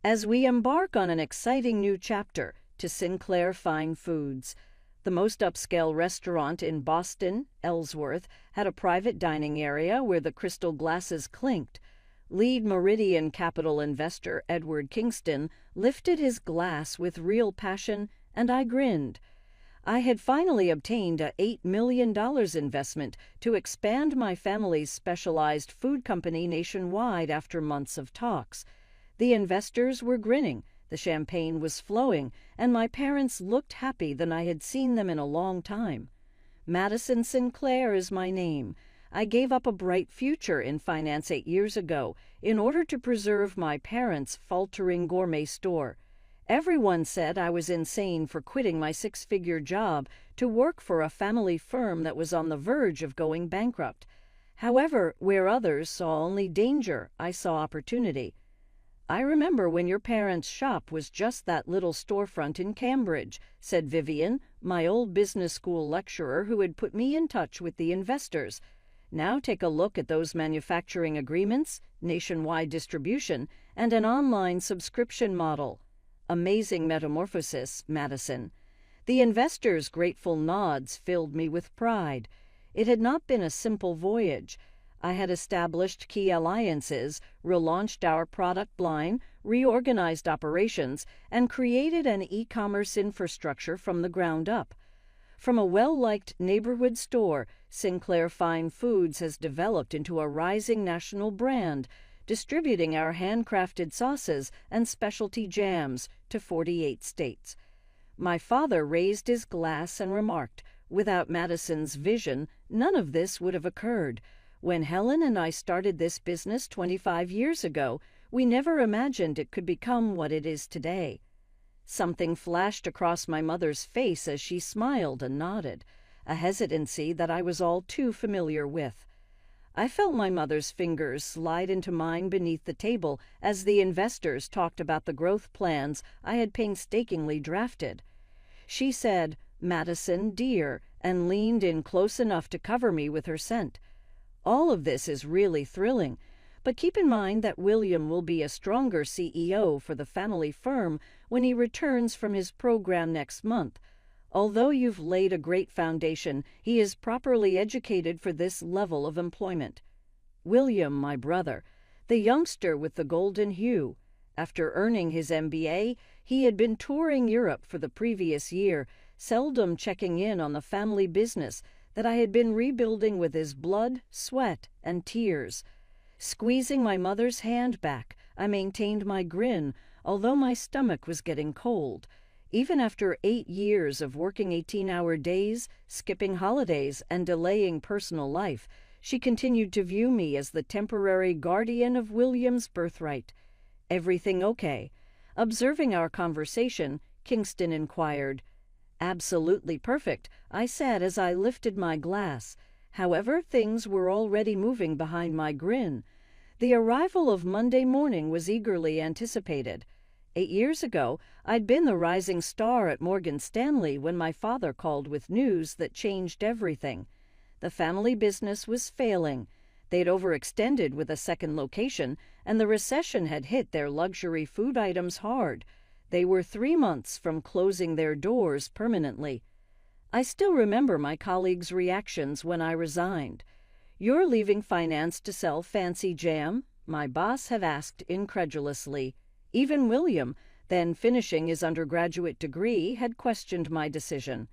as we embark on an exciting new chapter to Sinclair Fine Foods. The most upscale restaurant in Boston, Ellsworth, had a private dining area where the crystal glasses clinked. Lead Meridian Capital investor Edward Kingston lifted his glass with real passion, and I grinned. I had finally obtained a $8 million investment to expand my family's specialized food company nationwide after months of talks. The investors were grinning, the champagne was flowing, and my parents looked happier than I had seen them in a long time. Madison Sinclair is my name. I gave up a bright future in finance 8 years ago in order to preserve my parents' faltering gourmet store. Everyone said I was insane for quitting my 6-figure job to work for a family firm that was on the verge of going bankrupt. However, where others saw only danger, I saw opportunity. "I remember when your parents' shop was just that little storefront in Cambridge," said Vivian, my old business school lecturer who had put me in touch with the investors. "Now take a look at those manufacturing agreements, nationwide distribution, and an online subscription model. Amazing metamorphosis, Madison." The investors' grateful nods filled me with pride. It had not been a simple voyage. I had established key alliances, relaunched our product line, reorganized operations, and created an e-commerce infrastructure from the ground up. From a well-liked neighborhood store, Sinclair Fine Foods has developed into a rising national brand, distributing our handcrafted sauces and specialty jams to 48 states. My father raised his glass and remarked, "Without Madison's vision, none of this would have occurred. When Helen and I started this business 25 years ago, we never imagined it could become what it is today." Something flashed across my mother's face as she smiled and nodded, a hesitancy that I was all too familiar with. I felt my mother's fingers slide into mine beneath the table as the investors talked about the growth plans I had painstakingly drafted. She said, "Madison, dear," and leaned in close enough to cover me with her scent. "All of this is really thrilling, but keep in mind that William will be a stronger CEO for the family firm when he returns from his program next month. Although you've laid a great foundation, he is properly educated for this level of employment." William, my brother, the youngster with the golden hue. After earning his MBA, he had been touring Europe for the previous year, seldom checking in on the family business that I had been rebuilding with his blood, sweat, and tears. Squeezing my mother's hand back, I maintained my grin, although my stomach was getting cold. Even after 8 years of working 18-hour days, skipping holidays, and delaying personal life, she continued to view me as the temporary guardian of William's birthright. "Everything okay?" Observing our conversation, Kingston inquired. "Absolutely perfect," I said as I lifted my glass. However, things were already moving behind my grin. The arrival of Monday morning was eagerly anticipated. 8 years ago, I'd been the rising star at Morgan Stanley when my father called with news that changed everything. The family business was failing. They'd overextended with a second location, and the recession had hit their luxury food items hard. They were 3 months from closing their doors permanently. I still remember my colleagues' reactions when I resigned. "You're leaving finance to sell fancy jam?" my boss had asked incredulously. Even William, then finishing his undergraduate degree, had questioned my decision.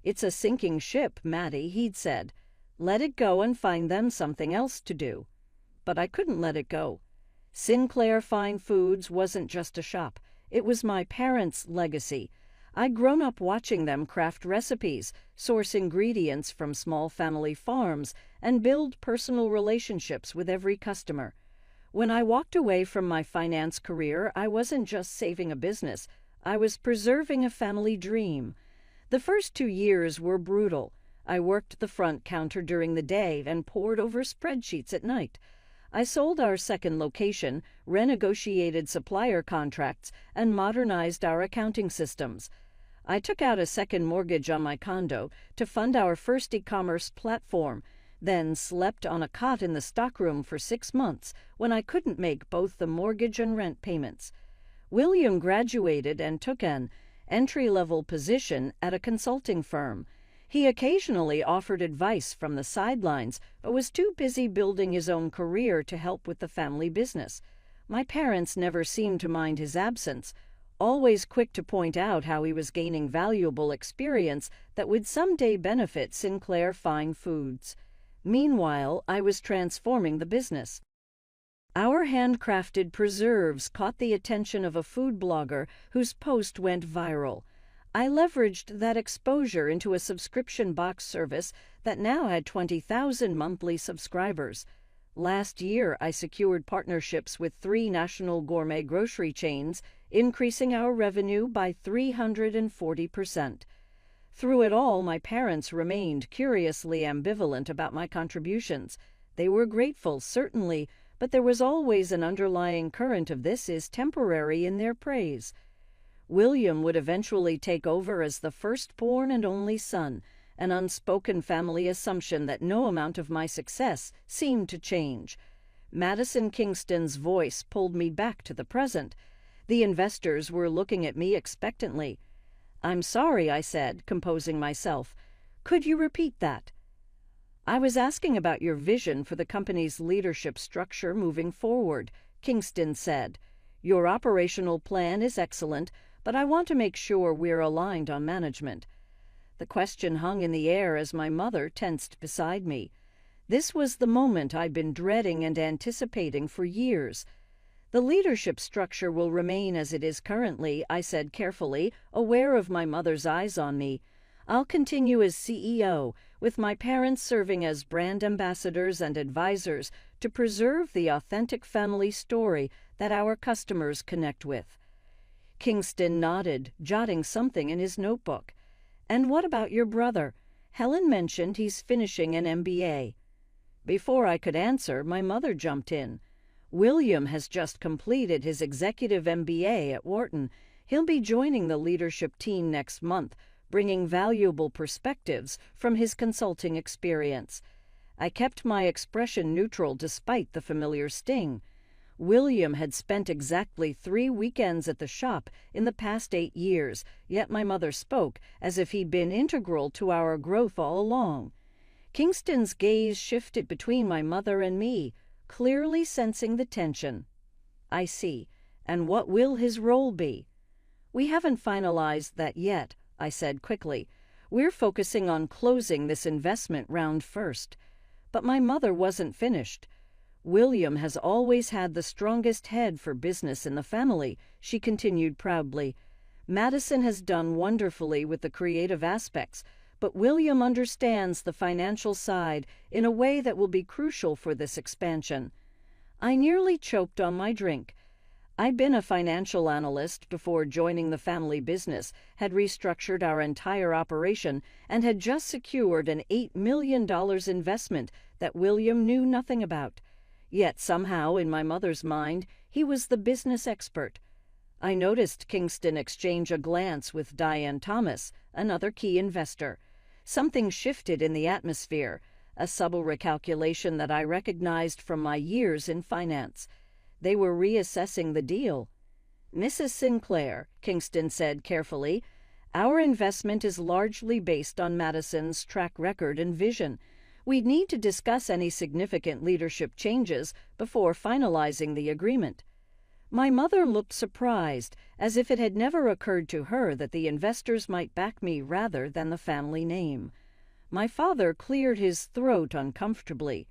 "It's a sinking ship, Maddie," he'd said. "Let it go and find them something else to do." But I couldn't let it go. Sinclair Fine Foods wasn't just a shop. It was my parents' legacy. I'd grown up watching them craft recipes, source ingredients from small family farms, and build personal relationships with every customer. When I walked away from my finance career, I wasn't just saving a business. I was preserving a family dream. The first 2 years were brutal. I worked the front counter during the day and pored over spreadsheets at night. I sold our second location, renegotiated supplier contracts, and modernized our accounting systems. I took out a second mortgage on my condo to fund our first e-commerce platform, then slept on a cot in the stockroom for 6 months when I couldn't make both the mortgage and rent payments. William graduated and took an entry-level position at a consulting firm. He occasionally offered advice from the sidelines, but was too busy building his own career to help with the family business. My parents never seemed to mind his absence, always quick to point out how he was gaining valuable experience that would someday benefit Sinclair Fine Foods. Meanwhile, I was transforming the business. Our handcrafted preserves caught the attention of a food blogger whose post went viral. I leveraged that exposure into a subscription box service that now had 20,000 monthly subscribers. Last year, I secured partnerships with 3 national gourmet grocery chains, increasing our revenue by 340%. Through it all, my parents remained curiously ambivalent about my contributions. They were grateful, certainly, but there was always an underlying current of "this is temporary" in their praise. William would eventually take over as the firstborn and only son, an unspoken family assumption that no amount of my success seemed to change. Madison Kingston's voice pulled me back to the present. The investors were looking at me expectantly. "I'm sorry," I said, composing myself. "Could you repeat that?" "I was asking about your vision for the company's leadership structure moving forward," Kingston said. "Your operational plan is excellent, but I want to make sure we're aligned on management." The question hung in the air as my mother tensed beside me. This was the moment I'd been dreading and anticipating for years. "The leadership structure will remain as it is currently," I said carefully, aware of my mother's eyes on me. "I'll continue as CEO, with my parents serving as brand ambassadors and advisors to preserve the authentic family story that our customers connect with." Kingston nodded, jotting something in his notebook. "And what about your brother? Helen mentioned he's finishing an MBA. Before I could answer, my mother jumped in. "William has just completed his executive MBA at Wharton. He'll be joining the leadership team next month, bringing valuable perspectives from his consulting experience." I kept my expression neutral despite the familiar sting. William had spent exactly 3 weekends at the shop in the past 8 years, yet my mother spoke as if he'd been integral to our growth all along. Kingston's gaze shifted between my mother and me, clearly sensing the tension. "I see. And what will his role be?" "We haven't finalized that yet," I said quickly. "We're focusing on closing this investment round first." But my mother wasn't finished. "William has always had the strongest head for business in the family," she continued proudly. "Madison has done wonderfully with the creative aspects, but William understands the financial side in a way that will be crucial for this expansion." I nearly choked on my drink. I'd been a financial analyst before joining the family business, had restructured our entire operation, and had just secured an $8 million investment that William knew nothing about. Yet somehow, in my mother's mind, he was the business expert. I noticed Kingston exchange a glance with Diane Thomas, another key investor. Something shifted in the atmosphere, a subtle recalculation that I recognized from my years in finance. They were reassessing the deal. "Mrs. Sinclair," Kingston said carefully, "our investment is largely based on Madison's track record and vision. We'd need to discuss any significant leadership changes before finalizing the agreement." My mother looked surprised, as if it had never occurred to her that the investors might back me rather than the family name. My father cleared his throat uncomfortably.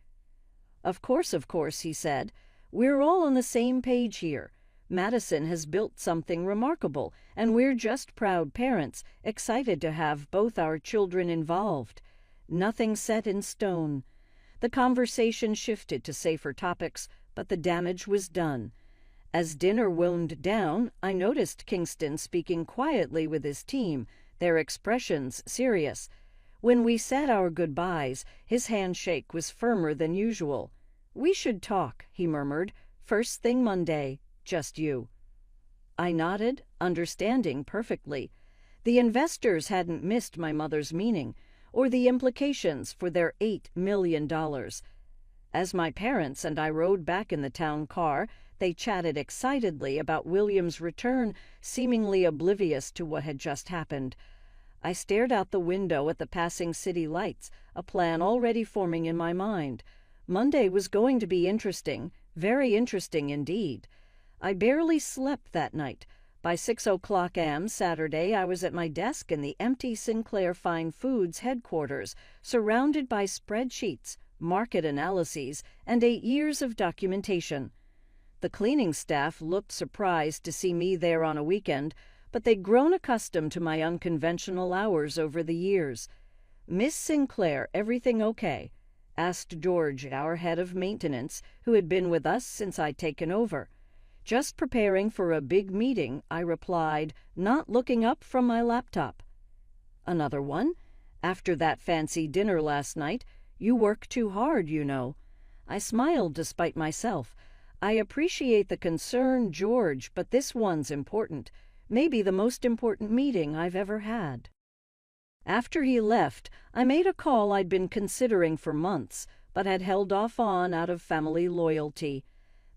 Of course," he said. "We're all on the same page here. Madison has built something remarkable, and we're just proud parents, excited to have both our children involved. Nothing set in stone." The conversation shifted to safer topics, but the damage was done. As dinner wound down, I noticed Kingston speaking quietly with his team, their expressions serious. When we said our goodbyes, his handshake was firmer than usual. "We should talk," he murmured. "First thing Monday, just you." I nodded, understanding perfectly. The investors hadn't missed my mother's meaning, or the implications for their $8 million. As my parents and I rode back in the town car, They chatted excitedly about William's return, seemingly oblivious to what had just happened. I stared out the window at the passing city lights, a plan already forming in my mind. Monday was going to be interesting, very interesting indeed. I barely slept that night. By 6:00 a.m. Saturday, I was at my desk in the empty Sinclair Fine Foods headquarters, surrounded by spreadsheets, market analyses, and 8 years of documentation. The cleaning staff looked surprised to see me there on a weekend, but they'd grown accustomed to my unconventional hours over the years. "Miss Sinclair, everything okay?" asked George, our head of maintenance, who had been with us since I'd taken over. "Just preparing for a big meeting," I replied, not looking up from my laptop. "Another one? After that fancy dinner last night, you work too hard, you know." I smiled despite myself. "I appreciate the concern, George, but this one's important. Maybe the most important meeting I've ever had." After he left, I made a call I'd been considering for months, but had held off on out of family loyalty.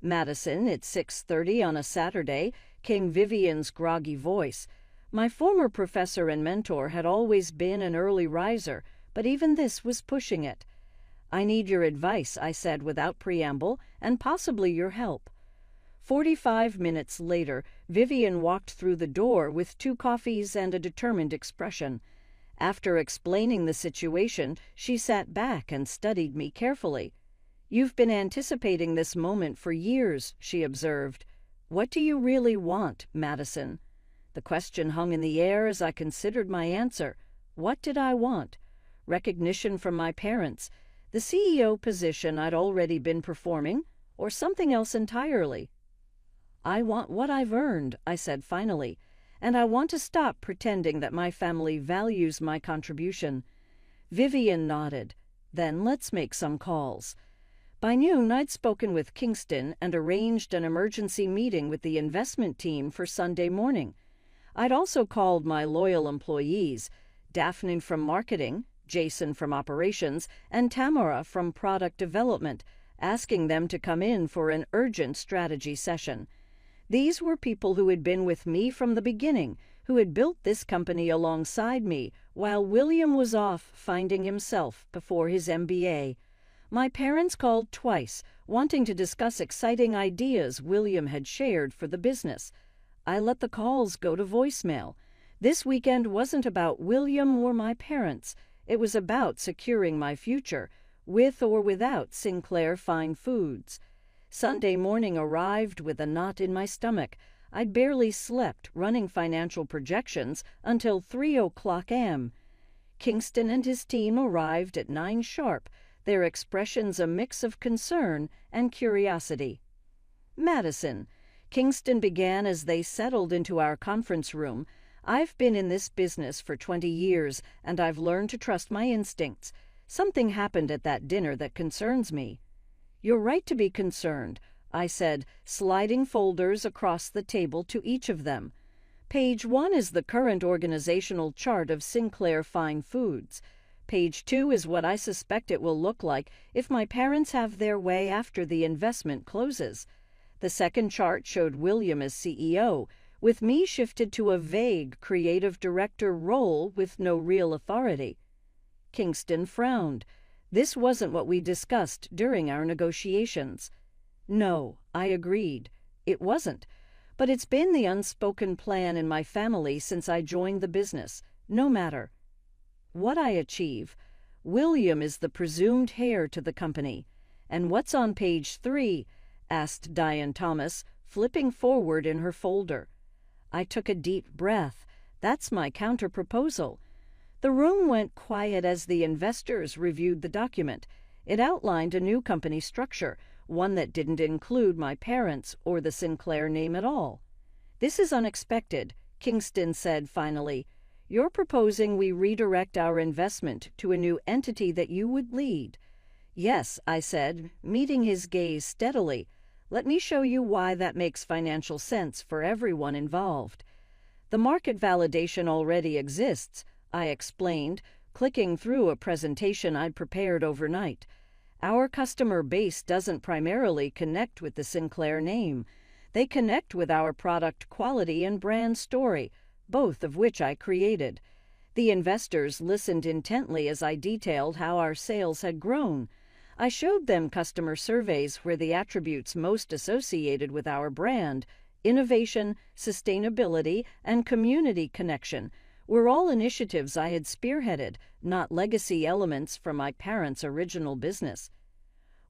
"Madison, it's 6:30 on a Saturday," came Vivian's groggy voice. My former professor and mentor had always been an early riser, but even this was pushing it. "I need your advice," I said without preamble, "and possibly your help." 45 minutes later, Vivian walked through the door with 2 coffees and a determined expression. After explaining the situation, she sat back and studied me carefully. "You've been anticipating this moment for years," she observed. "What do you really want, Madison?" The question hung in the air as I considered my answer. What did I want? Recognition from my parents, the CEO position I'd already been performing, or something else entirely? "I want what I've earned," I said finally, "and I want to stop pretending that my family values my contribution." Vivian nodded. "Then let's make some calls." By noon, I'd spoken with Kingston and arranged an emergency meeting with the investment team for Sunday morning. I'd also called my loyal employees, Daphne from marketing, Jason from operations, and Tamara from product development, asking them to come in for an urgent strategy session. These were people who had been with me from the beginning, who had built this company alongside me while William was off finding himself before his MBA. My parents called twice, wanting to discuss exciting ideas William had shared for the business. I let the calls go to voicemail. This weekend wasn't about William or my parents. It was about securing my future, with or without Sinclair Fine Foods. Sunday morning arrived with a knot in my stomach. I'd barely slept, running financial projections, until 3:00 a.m. Kingston and his team arrived at 9 sharp, their expressions a mix of concern and curiosity. "Madison," Kingston began as they settled into our conference room, "I've been in this business for 20 years, and I've learned to trust my instincts. Something happened at that dinner that concerns me." "You're right to be concerned," I said, sliding folders across the table to each of them. "Page 1 is the current organizational chart of Sinclair Fine Foods. Page 2 is what I suspect it will look like if my parents have their way after the investment closes. The second chart showed William as CEO, with me shifted to a vague creative director role with no real authority." Kingston frowned. This wasn't what we discussed during our negotiations. "No," I agreed. "It wasn't. But it's been the unspoken plan in my family since I joined the business. No matter what I achieve, William is the presumed heir to the company." "And what's on page 3? asked Diane Thomas, flipping forward in her folder. I took a deep breath. That's my counter-proposal. The room went quiet as the investors reviewed the document. It outlined a new company structure, one that didn't include my parents or the Sinclair name at all. "This is unexpected," Kingston said finally. "You're proposing we redirect our investment to a new entity that you would lead." "Yes," I said, meeting his gaze steadily. "Let me show you why that makes financial sense for everyone involved." "The market validation already exists," I explained, clicking through a presentation I'd prepared overnight. Our customer base doesn't primarily connect with the Sinclair name. They connect with our product quality and brand story, both of which I created. The investors listened intently as I detailed how our sales had grown. I showed them customer surveys where the attributes most associated with our brand, innovation, sustainability, and community connection, were all initiatives I had spearheaded, not legacy elements from my parents' original business.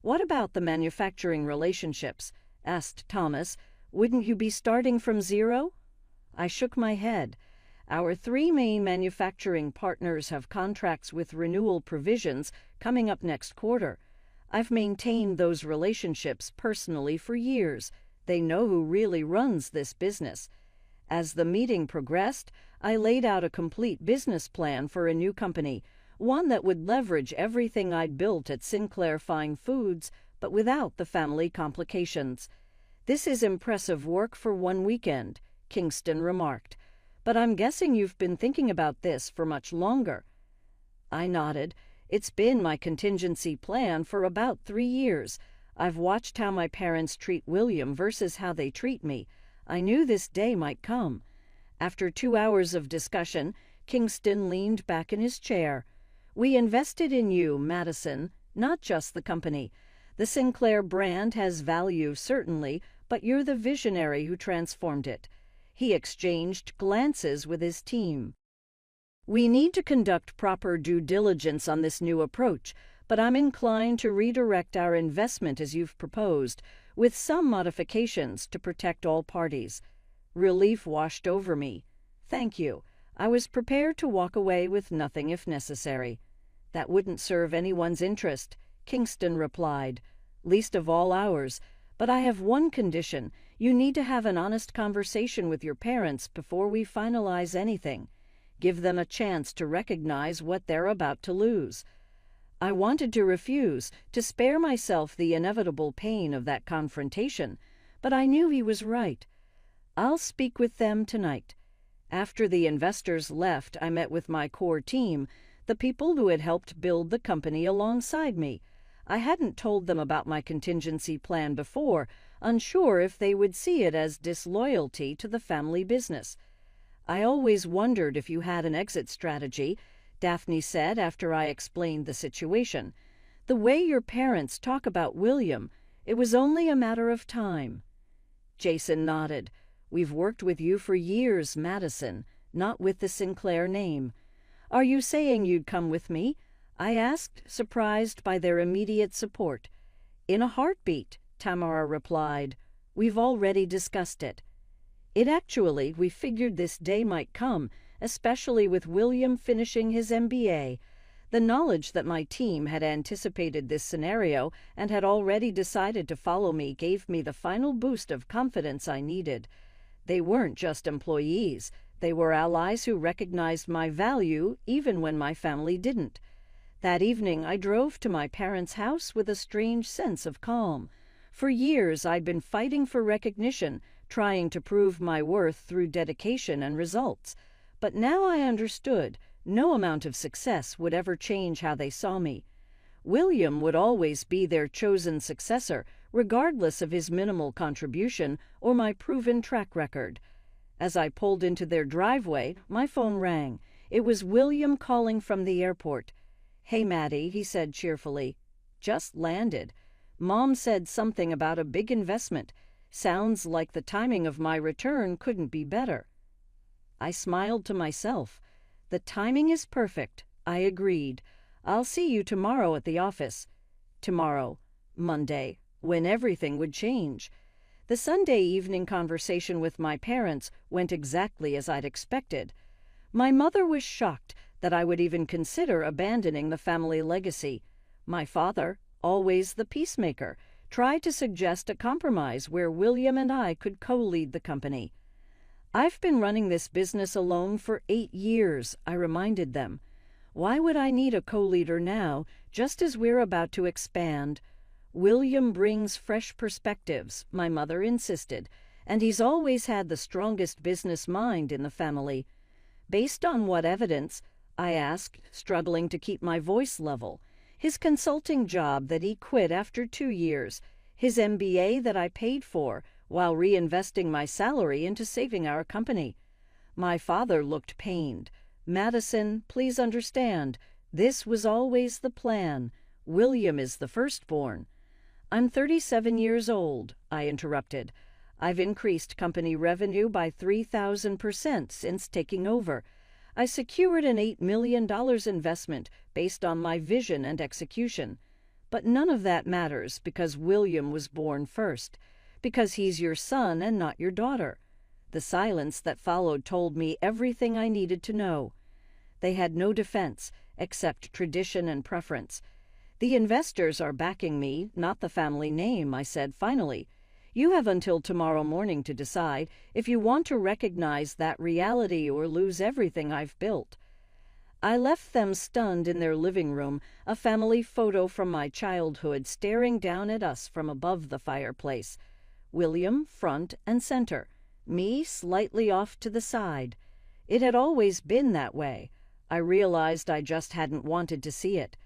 "What about the manufacturing relationships?" asked Thomas. "Wouldn't you be starting from zero?" I shook my head. Our 3 main manufacturing partners have contracts with renewal provisions coming up next quarter. I've maintained those relationships personally for years. They know who really runs this business. As the meeting progressed, I laid out a complete business plan for a new company, one that would leverage everything I'd built at Sinclair Fine Foods, but without the family complications. "This is impressive work for one weekend," Kingston remarked. "But I'm guessing you've been thinking about this for much longer." I nodded. "It's been my contingency plan for about 3 years. I've watched how my parents treat William versus how they treat me. I knew this day might come." After 2 hours of discussion, Kingston leaned back in his chair. "We invested in you, Madison, not just the company. The Sinclair brand has value, certainly, but you're the visionary who transformed it." He exchanged glances with his team. "We need to conduct proper due diligence on this new approach, but I'm inclined to redirect our investment as you've proposed, with some modifications to protect all parties." Relief washed over me. "Thank you. I was prepared to walk away with nothing if necessary." "That wouldn't serve anyone's interest," Kingston replied. "Least of all ours. But I have one condition. You need to have an honest conversation with your parents before we finalize anything. Give them a chance to recognize what they're about to lose." I wanted to refuse, to spare myself the inevitable pain of that confrontation, but I knew he was right. "I'll speak with them tonight." After the investors left, I met with my core team, the people who had helped build the company alongside me. I hadn't told them about my contingency plan before, unsure if they would see it as disloyalty to the family business. "I always wondered if you had an exit strategy," Daphne said after I explained the situation. "The way your parents talk about William, it was only a matter of time." Jason nodded. "We've worked with you for years, Madison, not with the Sinclair name." "Are you saying you'd come with me?" I asked, surprised by their immediate support. "In a heartbeat," Tamara replied. "We've already discussed it." We figured this day might come, especially with William finishing his MBA. The knowledge that my team had anticipated this scenario and had already decided to follow me gave me the final boost of confidence I needed. They weren't just employees. They were allies who recognized my value even when my family didn't. That evening, I drove to my parents' house with a strange sense of calm. For years, I'd been fighting for recognition, trying to prove my worth through dedication and results. But now I understood no amount of success would ever change how they saw me. William would always be their chosen successor, regardless of his minimal contribution or my proven track record. As I pulled into their driveway, my phone rang. It was William calling from the airport. "Hey, Maddie," he said cheerfully. "Just landed. Mom said something about a big investment. Sounds like the timing of my return couldn't be better." I smiled to myself. "The timing is perfect," I agreed. "I'll see you tomorrow at the office." Tomorrow, Monday, when everything would change. The Sunday evening conversation with my parents went exactly as I'd expected. My mother was shocked that I would even consider abandoning the family legacy. My father, always the peacemaker, tried to suggest a compromise where William and I could co-lead the company. "I've been running this business alone for 8 years," I reminded them. "Why would I need a co-leader now, just as we're about to expand?" "William brings fresh perspectives," my mother insisted, "and he's always had the strongest business mind in the family." "Based on what evidence?" I asked, struggling to keep my voice level. his consulting job that he quit after 2 years, his MBA that I paid for while reinvesting my salary into saving our company. My father looked pained. "Madison, please understand, this was always the plan. William is the firstborn." "I'm 37 years old," I interrupted. "I've increased company revenue by 3,000% since taking over. I secured an $8 million investment based on my vision and execution. But none of that matters because William was born first, because he's your son and not your daughter." The silence that followed told me everything I needed to know. They had no defense except tradition and preference. "The investors are backing me, not the family name," I said finally. "You have until tomorrow morning to decide if you want to recognize that reality or lose everything I've built." I left them stunned in their living room, a family photo from my childhood staring down at us from above the fireplace. William front and center, me slightly off to the side. It had always been that way. I realized I just hadn't wanted to see it.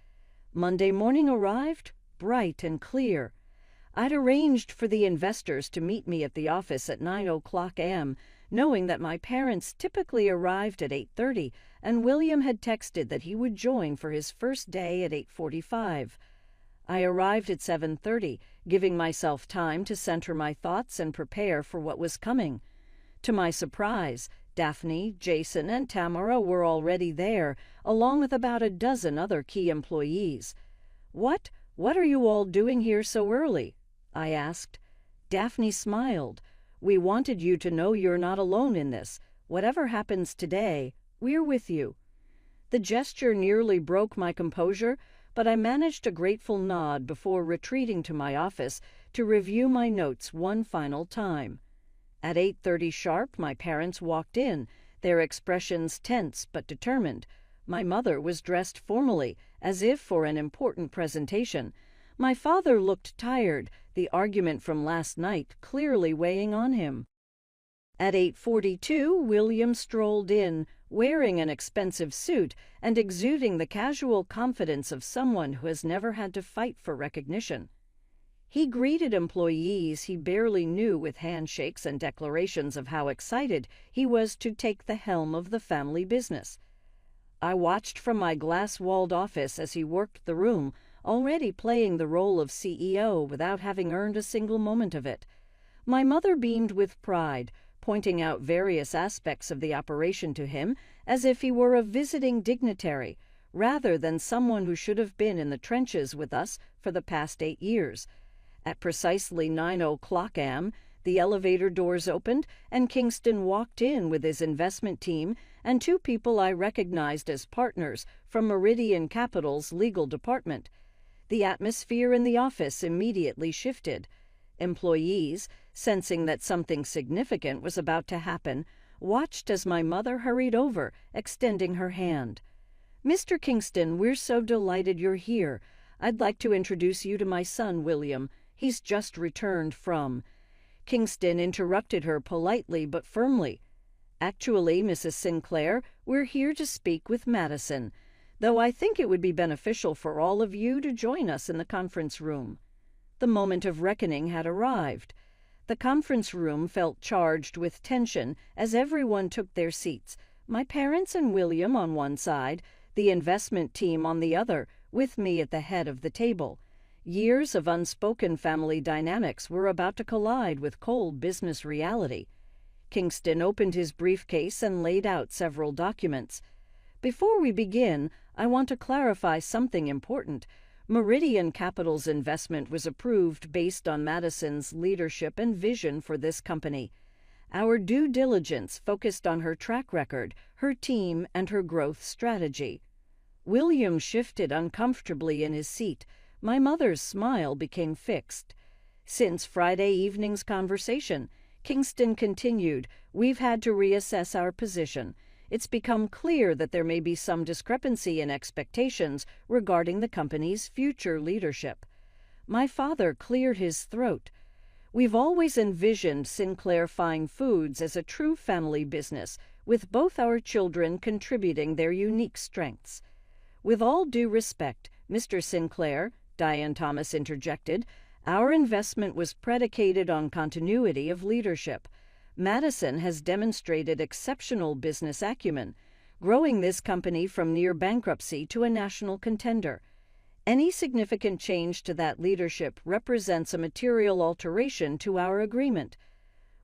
Monday morning arrived, bright and clear. I'd arranged for the investors to meet me at the office at 9:00 a.m., knowing that my parents typically arrived at 8:30, and William had texted that he would join for his first day at 8:45. I arrived at 7:30, giving myself time to center my thoughts and prepare for what was coming. To my surprise, Daphne, Jason, and Tamara were already there, along with about a dozen other key employees. What are you all doing here so early?" I asked. Daphne smiled. "We wanted you to know you're not alone in this. Whatever happens today, we're with you." The gesture nearly broke my composure, but I managed a grateful nod before retreating to my office to review my notes one final time. At 8:30 sharp, my parents walked in, their expressions tense but determined. My mother was dressed formally, as if for an important presentation. My father looked tired, the argument from last night clearly weighing on him. At 8:42, William strolled in, wearing an expensive suit and exuding the casual confidence of someone who has never had to fight for recognition. He greeted employees he barely knew with handshakes and declarations of how excited he was to take the helm of the family business. I watched from my glass-walled office as he worked the room, already playing the role of CEO without having earned a single moment of it. My mother beamed with pride, pointing out various aspects of the operation to him as if he were a visiting dignitary, rather than someone who should have been in the trenches with us for the past 8 years. At precisely 9:00 a.m., the elevator doors opened, and Kingston walked in with his investment team and 2 people I recognized as partners from Meridian Capital's legal department. The atmosphere in the office immediately shifted. Employees, sensing that something significant was about to happen, watched as my mother hurried over, extending her hand. "Mr. Kingston, we're so delighted you're here. I'd like to introduce you to my son, William. He's just returned from—" Kingston interrupted her politely but firmly. "Actually, Mrs. Sinclair, we're here to speak with Madison, though I think it would be beneficial for all of you to join us in the conference room." The moment of reckoning had arrived. The conference room felt charged with tension as everyone took their seats, my parents and William on one side, the investment team on the other, with me at the head of the table. Years of unspoken family dynamics were about to collide with cold business reality. Kingston opened his briefcase and laid out several documents. "Before we begin, I want to clarify something important. Meridian Capital's investment was approved based on Madison's leadership and vision for this company. Our due diligence focused on her track record, her team, and her growth strategy." William shifted uncomfortably in his seat. My mother's smile became fixed. "Since Friday evening's conversation," Kingston continued, "we've had to reassess our position. It's become clear that there may be some discrepancy in expectations regarding the company's future leadership." My father cleared his throat. "We've always envisioned Sinclair Fine Foods as a true family business, with both our children contributing their unique strengths. With all due respect, "Mr. Sinclair," Diane Thomas interjected, "our investment was predicated on continuity of leadership. Madison has demonstrated exceptional business acumen, growing this company from near bankruptcy to a national contender. Any significant change to that leadership represents a material alteration to our agreement."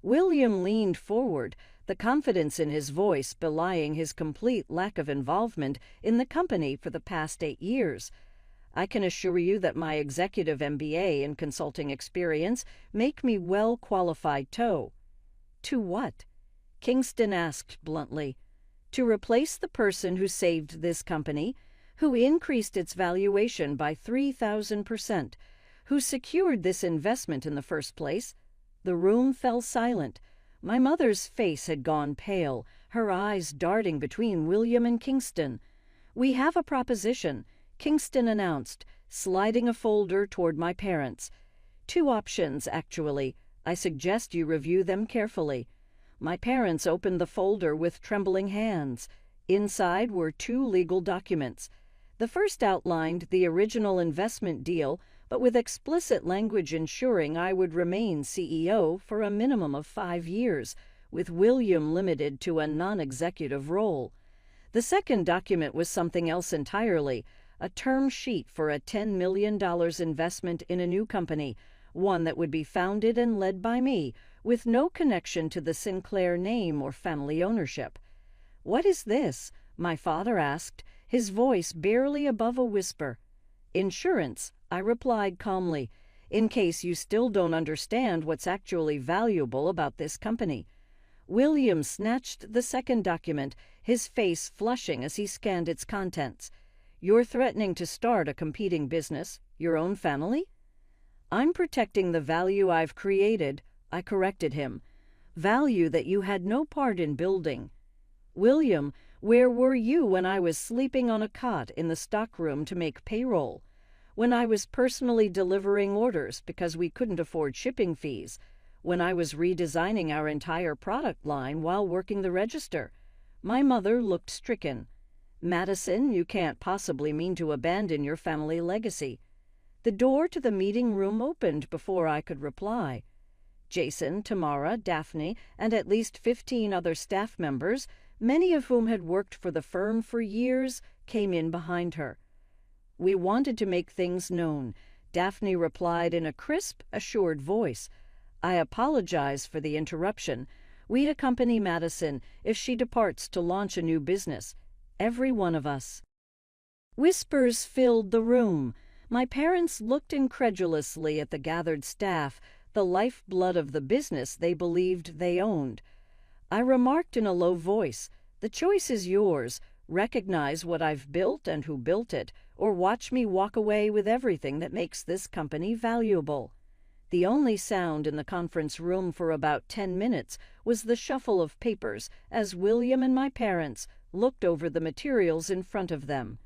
William leaned forward, the confidence in his voice belying his complete lack of involvement in the company for the past 8 years. "I can assure you that my executive MBA and consulting experience make me well qualified to—" "To what?" Kingston asked bluntly. "To replace the person who saved this company, who increased its valuation by 3,000%, who secured this investment in the first place." The room fell silent. My mother's face had gone pale, her eyes darting between William and Kingston. "We have a proposition," Kingston announced, sliding a folder toward my parents. "2 options, actually. I suggest you review them carefully." My parents opened the folder with trembling hands. Inside were 2 legal documents. The first outlined the original investment deal, but with explicit language ensuring I would remain CEO for a minimum of 5 years, with William limited to a non-executive role. The second document was something else entirely, a term sheet for a $10 million investment in a new company, one that would be founded and led by me, with no connection to the Sinclair name or family ownership. "What is this?" my father asked, his voice barely above a whisper. "Insurance," I replied calmly, "in case you still don't understand what's actually valuable about this company." William snatched the second document, his face flushing as he scanned its contents. "You're threatening to start a competing business, your own family?" "I'm protecting the value I've created," I corrected him. "Value that you had no part in building." "William, where were you when I was sleeping on a cot in the stockroom to make payroll? When I was personally delivering orders because we couldn't afford shipping fees? When I was redesigning our entire product line while working the register?" My mother looked stricken. "Madison, you can't possibly mean to abandon your family legacy." The door to the meeting room opened before I could reply. Jason, Tamara, Daphne, and at least 15 other staff members, many of whom had worked for the firm for years, came in behind her. "We wanted to make things known," Daphne replied in a crisp, assured voice. "I apologize for the interruption. We'd accompany Madison if she departs to launch a new business. Every one of us." Whispers filled the room. My parents looked incredulously at the gathered staff, the lifeblood of the business they believed they owned. I remarked in a low voice, "The choice is yours. Recognize what I've built and who built it, or watch me walk away with everything that makes this company valuable." The only sound in the conference room for about 10 minutes was the shuffle of papers as William and my parents looked over the materials in front of them.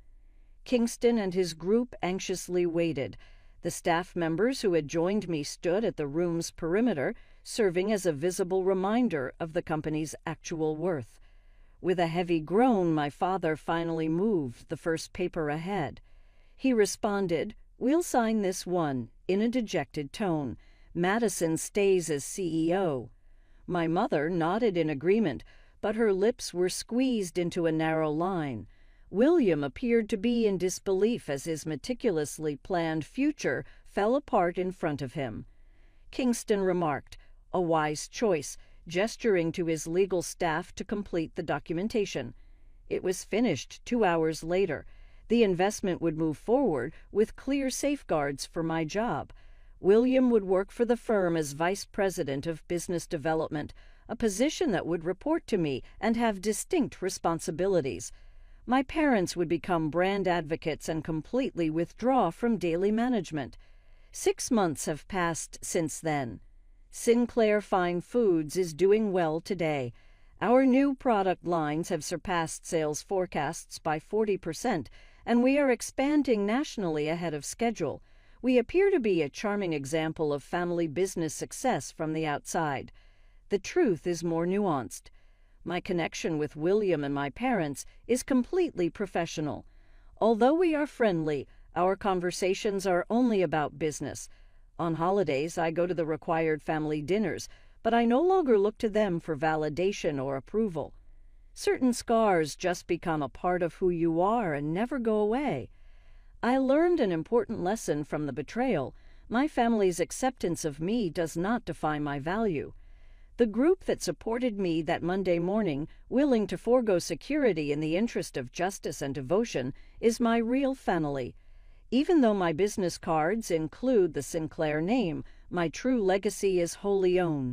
Kingston and his group anxiously waited. The staff members who had joined me stood at the room's perimeter, serving as a visible reminder of the company's actual worth. With a heavy groan, my father finally moved the first paper ahead. He responded, "We'll sign this one," in a dejected tone. "Madison stays as CEO." My mother nodded in agreement, but her lips were squeezed into a narrow line. William appeared to be in disbelief as his meticulously planned future fell apart in front of him. Kingston remarked, "A wise choice," gesturing to his legal staff to complete the documentation. It was finished 2 hours later. The investment would move forward with clear safeguards for my job. William would work for the firm as Vice President of Business Development, a position that would report to me and have distinct responsibilities. My parents would become brand advocates and completely withdraw from daily management. 6 months have passed since then. Sinclair Fine Foods is doing well today. Our new product lines have surpassed sales forecasts by 40%, and we are expanding nationally ahead of schedule. We appear to be a charming example of family business success from the outside. The truth is more nuanced. My connection with William and my parents is completely professional. Although we are friendly, Our conversations are only about business. On holidays, I go to the required family dinners, but I no longer look to them for validation or approval. Certain scars just become a part of who you are and never go away. I learned an important lesson from the betrayal. My family's acceptance of me does not define my value. The group that supported me that Monday morning, willing to forego security in the interest of justice and devotion, is my real family. Even though my business cards include the Sinclair name, my true legacy is wholly owned.